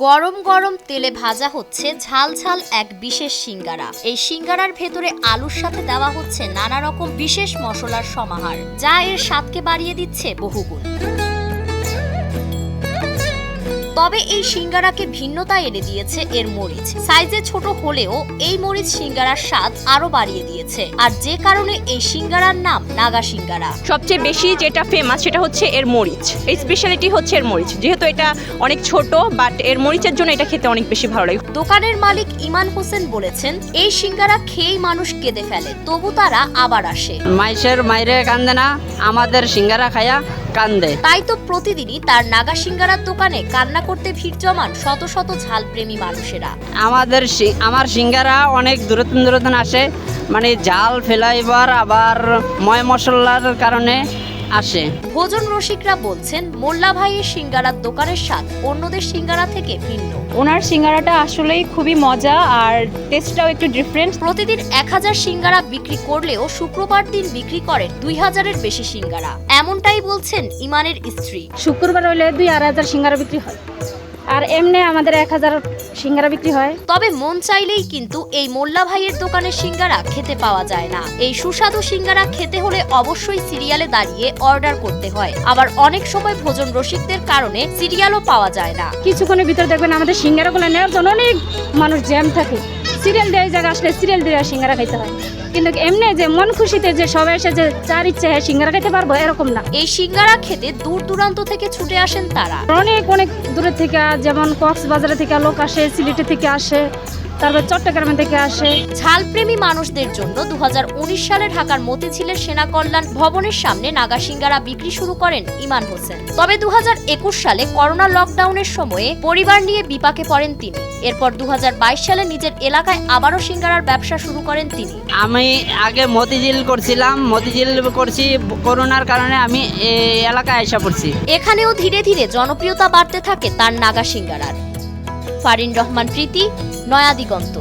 গরম গরম তেলে ভাজা হচ্ছে ঝাল ঝাল এক বিশেষ সিঙ্গারা। এই সিঙ্গারার ভেতরে আলুর সাথে দেওয়া হচ্ছে নানা রকম বিশেষ মশলার সমাহার, যা এর স্বাদকে বাড়িয়ে দিচ্ছে বহুগুণ। তবে এই সিঙ্গারাকে ভিন্নতা এনে দিয়েছে এর মরিচ। সাইজে ছোট হলেও এই মরিচ সিঙ্গারার স্বাদ আরো বাড়িয়ে দিয়েছে, আর যে কারণে এই সিঙ্গারার নাম নাগা সিঙ্গারা। সবচেয়ে বেশি যেটা ফেমাস সেটা হচ্ছে এর মরিচ। এই স্পেশালিটি হচ্ছে এর মরিচ, যেহেতু এটা অনেক ছোট, বাট এর মরিচের জন্য এটা খেতে অনেক বেশি ভালো লাগে। দোকানের মালিক ইমান হোসেন বলেছেন, এই সিঙ্গারা খেয়েই মানুষ কেঁদে ফেলে, তবু তারা আবার আসে। মাইশের মাইরে কান্দে না, আমাদের সিঙ্গারা খায়া কান্দে। তাই তো প্রতিদিনই তার নাগা সিঙ্গারার দোকানে কান্না করতে ভিড় জমান শত শত ঝালপ্রেমী মানুষেরা। আমার সিঙ্গারা অনেক দূরত্ব আসে, মানে জাল ফ্লেভার আবার ময় মশলার কারণে আসে। ভোজন রসিকরা বলছেন, মোল্লা ভাইয়ের সিঙ্গারার দোকানের স্বাদ অন্যদের সিঙ্গারা থেকে ভিন্ন। ওনার সিঙ্গারাটা আসলেই খুবই মজা, আর টেস্টটাও একটু ডিফারেন্ট। প্রতিদিন 1000 সিঙ্গারা বিক্রি করলেও শুক্রবার দিন বিক্রি করেন 2000-এর বেশি সিঙ্গারা। এমনটাই বলছেন ইমানের স্ত্রী। শুক্রবার হলে 2-2,500 সিঙ্গারা বিক্রি হয়, আর এমনি আমাদের 1000 সিঙ্গারা বিক্রি হয়। তবে মন চাইলেই কিন্তু এই মোল্লা ভাইয়ের দোকানের সিঙ্গারা খেতে পাওয়া যায় না। এই সুস্বাদু সিঙ্গারা খেতে হলে অবশ্যই সিরিয়ালে দাঁড়িয়ে অর্ডার করতে হয়, আবার অনেক সময় ভোজন রসিকদের কারণে সিরিয়ালও পাওয়া যায় না। কিছুক্ষণের ভিতরে দেখবেন আমাদের সিঙ্গারাগুলো নেওয়ার জন্য অনেক মানুষ জ্যাম থাকে। সিরিয়াল দেওয়া জায়গা আসলে সিরিয়াল দিয়ে সিঙ্গারা খাইতে হয়, কিন্তু এমনি যে মন খুশিতে যে সবাই এসে যে যার ইচ্ছে হ্যাঁ সিঙ্গারা খেতে পারবো এরকম না। এই সিঙ্গারা খেতে দূর দূরান্ত থেকে ছুটে আসেন তারা। অনেক দূরের থেকে, যেমন কক্সবাজার থেকে লোক আসে, সিলেট থেকে আসে, তারপর চট্টগ্রাম থেকে আসে। ঝালপ্রেমী মানুষদের জন্য 2019 সালে ঢাকার মতিঝিলের সেনা কল্যাণ ভবনের সামনে নাগা সিঙ্গারা বিক্রি শুরু করেন ইমান হোসেন। তবে 2021 সালে করোনা লকডাউনের সময়ে পরিবার নিয়ে বিপাকে পড়েন তিনি। এরপর 2022 সালে নিজের এলাকায় আবারও সিঙ্গারার ব্যবসা শুরু করেন তিনি। আমি আগে মতিঝিল করছি, করোনার কারণে আমি এই এলাকায় আইসা পড়ছি। এখানেও ধীরে ধীরে জনপ্রিয়তা বাড়তে থাকে তার নাগা সিঙ্গারার। ফারিন রহমান প্রীতি, নয়া দিগন্ত।